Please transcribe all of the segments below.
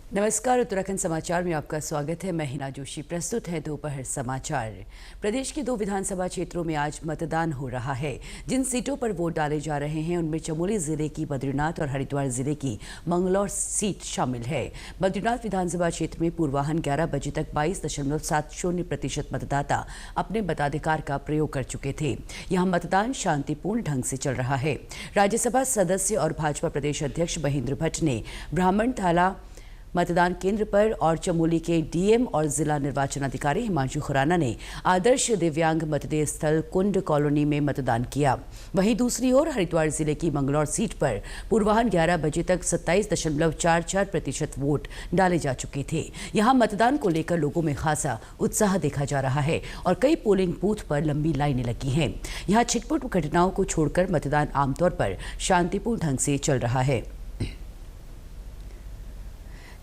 नमस्कार, उत्तराखंड समाचार में आपका स्वागत है। मैं हिना जोशी। प्रस्तुत है दोपहर समाचार। प्रदेश के 2 विधानसभा क्षेत्रों में आज मतदान हो रहा है। जिन सीटों पर वोट डाले जा रहे हैं उनमें चमोली जिले की बद्रीनाथ और हरिद्वार जिले की मंगलौर सीट शामिल है। बद्रीनाथ विधानसभा क्षेत्र में पूर्वाह्न 11 बजे तक 22.70% मतदाता अपने मताधिकार का प्रयोग कर चुके थे। यहाँ मतदान शांतिपूर्ण ढंग से चल रहा है। राज्यसभा सदस्य और भाजपा प्रदेश अध्यक्ष महेंद्र भट्ट ने ब्राह्मण थाला मतदान केंद्र पर और चमोली के डीएम और जिला निर्वाचन अधिकारी हिमांशु खुराना ने आदर्श दिव्यांग मतदेय स्थल कुंड कॉलोनी में मतदान किया। वहीं दूसरी ओर हरिद्वार जिले की मंगलौर सीट पर पूर्वाह्न 11 बजे तक 27.44% वोट डाले जा चुके थे। यहां मतदान को लेकर लोगों में खासा उत्साह देखा जा रहा है और कई पोलिंग बूथ पर लंबी लाइनें लगी हैं। यहां छिटपुट घटनाओं को छोड़कर मतदान आमतौर पर शांतिपूर्ण ढंग से चल रहा है।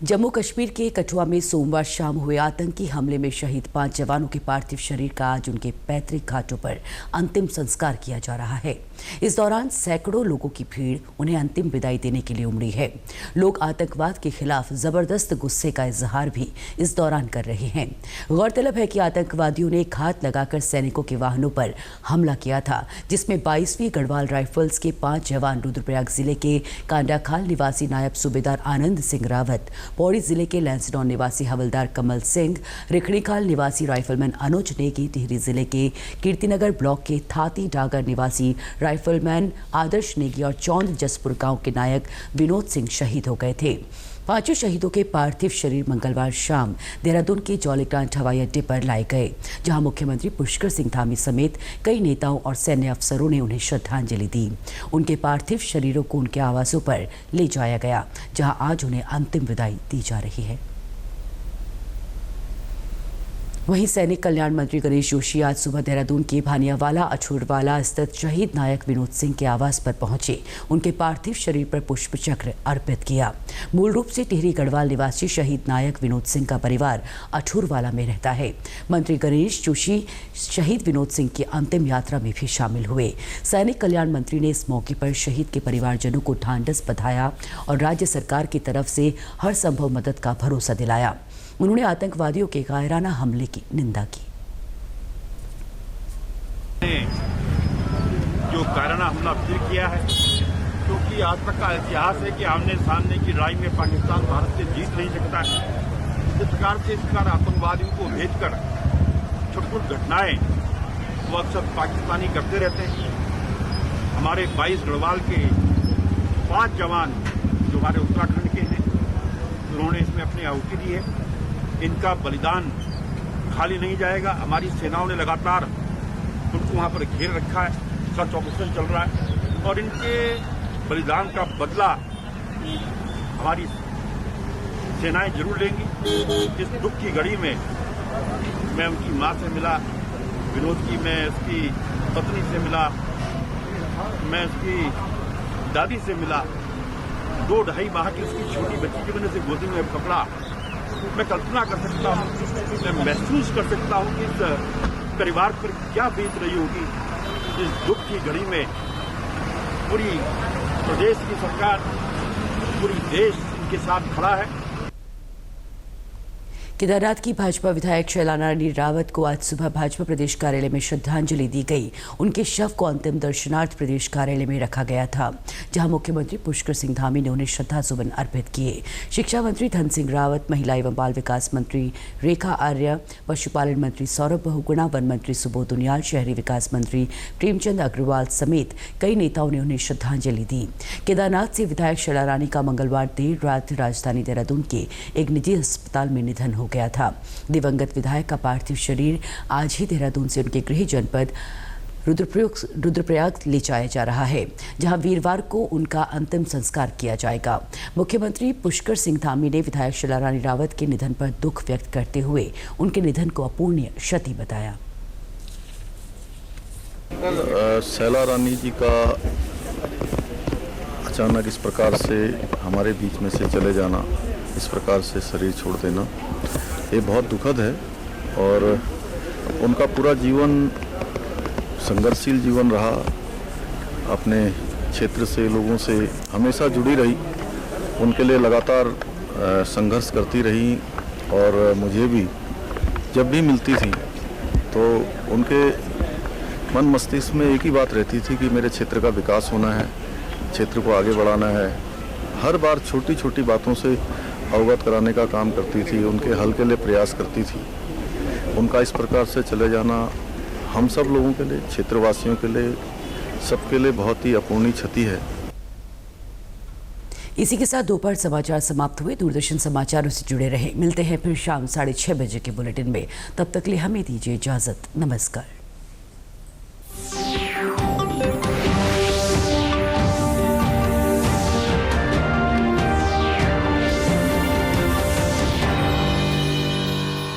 जम्मू कश्मीर के कठुआ में सोमवार शाम हुए आतंकी हमले में शहीद 5 जवानों के पार्थिव शरीर का आज उनके पैतृक घाटों पर अंतिम संस्कार किया जा रहा है। इस दौरान सैकड़ों लोगों की भीड़ उन्हें अंतिम विदाई देने के लिए उमड़ी है। लोग आतंकवाद के खिलाफ जबरदस्त गुस्से का इजहार भी इस दौरान कर रहे हैं। गौरतलब है कि आतंकवादियों ने घात लगाकर सैनिकों के वाहनों पर हमला किया था, जिसमें 22वीं गढ़वाल राइफल्स के 5 जवान रुद्रप्रयाग जिले के कांडाखाल निवासी नायब सूबेदार आनंद सिंह रावत, पौड़ी जिले के लैंसडॉन निवासी हवलदार कमल सिंह, रिखड़ीखाल निवासी राइफलमैन अनुज नेगी, टिहरी जिले के कीर्तिनगर ब्लॉक के थाती डागर निवासी राइफलमैन आदर्श नेगी और चौंद जसपुर गांव के नायक विनोद सिंह शहीद हो गए थे। 5 शहीदों के पार्थिव शरीर मंगलवार शाम देहरादून के जौलीग्रांट हवाई अड्डे पर लाए गए, जहां मुख्यमंत्री पुष्कर सिंह धामी समेत कई नेताओं और सैन्य अफसरों ने उन्हें श्रद्धांजलि दी। उनके पार्थिव शरीरों को उनके आवासों पर ले जाया गया, जहां आज उन्हें अंतिम विदाई दी जा रही है। वहीं सैनिक कल्याण मंत्री गणेश जोशी आज सुबह देहरादून के भानियावाला अछूरवाला स्थित शहीद नायक विनोद सिंह के आवास पर पहुंचे। उनके पार्थिव शरीर पर पुष्प चक्र अर्पित किया। मूल रूप से टिहरी गढ़वाल निवासी शहीद नायक विनोद सिंह का परिवार अछूरवाला में रहता है। मंत्री गणेश जोशी शहीद विनोद सिंह की अंतिम यात्रा में भी शामिल हुए। सैनिक कल्याण मंत्री ने इस मौके पर शहीद के परिवारजनों को ढांढस बंधाया और राज्य सरकार की तरफ से हर संभव मदद का भरोसा दिलाया। उन्होंने आतंकवादियों के कायराना हमले की निंदा की। जो कायराना हमला फिर किया है, क्योंकि आज तक का इतिहास है कि आमने सामने की लड़ाई में पाकिस्तान भारत से जीत नहीं सकता है। इस प्रकार आतंकवादियों को भेजकर छुटपुट घटनाएं वो अक्सर पाकिस्तानी करते रहते हैं। हमारे 22 गढ़वाल के 5 जवान जो हमारे उत्तराखंड के हैं, उन्होंने इसमें अपनी आहुति दी है। इनका बलिदान खाली नहीं जाएगा। हमारी सेनाओं ने लगातार उनको वहां पर घेर रखा है, सर्च ऑपरेशन चल रहा है और इनके बलिदान का बदला हमारी सेनाएं जरूर लेंगी। इस दुख की घड़ी में मैं उनकी मां से मिला, विनोद की मैं उसकी पत्नी से मिला, मैं उसकी दादी से मिला। 2-2.5 माह की उसकी छोटी बच्ची की मैंने उसे गोदी में पकड़ा। मैं कल्पना कर सकता हूँ, मैं महसूस कर सकता हूँ कि इस परिवार पर क्या बीत रही होगी। इस दुख की घड़ी में पूरी प्रदेश की सरकार, पूरी देश इनके साथ खड़ा है। केदारनाथ की भाजपा विधायक शैलाना रानी रावत को आज सुबह भाजपा प्रदेश कार्यालय में श्रद्धांजलि दी गई। उनके शव को अंतिम दर्शनार्थ प्रदेश कार्यालय में रखा गया था, जहां मुख्यमंत्री पुष्कर सिंह धामी ने उन्हें श्रद्धासुमन अर्पित किए। शिक्षा मंत्री धन सिंह रावत, महिला एवं बाल विकास मंत्री रेखा आर्य, पशुपालन मंत्री सौरभ बहुगुणा, वन मंत्री सुबोध उनियाल, शहरी विकास मंत्री प्रेमचंद अग्रवाल समेत कई नेताओं ने उन्हें श्रद्धांजलि दी। केदारनाथ से विधायक शैला रानी का मंगलवार देर रात राजधानी देहरादून के एक निजी अस्पताल में निधन हो गया था। दिवंगत विधायक का पार्थिव शरीर आज ही देहरादून से उनके गृह जनपद रुद्रप्रयाग ले जाया जा रहा है, जहां वीरवार को उनका अंतिम संस्कार किया जाएगा। मुख्यमंत्री पुष्कर सिंह धामी ने विधायक शैला रानी रावत के निधन पर दुख व्यक्त करते हुए उनके निधन को अपूर्णीय क्षति बताया। शैला रानी जी का अचानक इस प्रकार से हमारे बीच में से चले जाना, इस प्रकार से शरीर छोड़ देना, ये बहुत दुखद है। और उनका पूरा जीवन संघर्षशील जीवन रहा, अपने क्षेत्र से लोगों से हमेशा जुड़ी रही। उनके लिए लगातार संघर्ष करती रही और मुझे भी जब भी मिलती थी तो उनके मन मस्तिष्क में एक ही बात रहती थी कि मेरे क्षेत्र का विकास होना है, क्षेत्र को आगे बढ़ाना है। हर बार छोटी छोटी बातों से अवगत कराने का काम करती थी, उनके हल के लिए प्रयास करती थी। उनका इस प्रकार से चले जाना हम सब लोगों के लिए, क्षेत्रवासियों के लिए, सबके लिए बहुत ही अपूर्णीय क्षति है। इसी के साथ दोपहर समाचार समाप्त हुए। दूरदर्शन समाचारों से जुड़े रहे। मिलते हैं फिर शाम 6:30 बजे के बुलेटिन में। तब तक के लिए हमें दीजिए इजाजत। नमस्कार।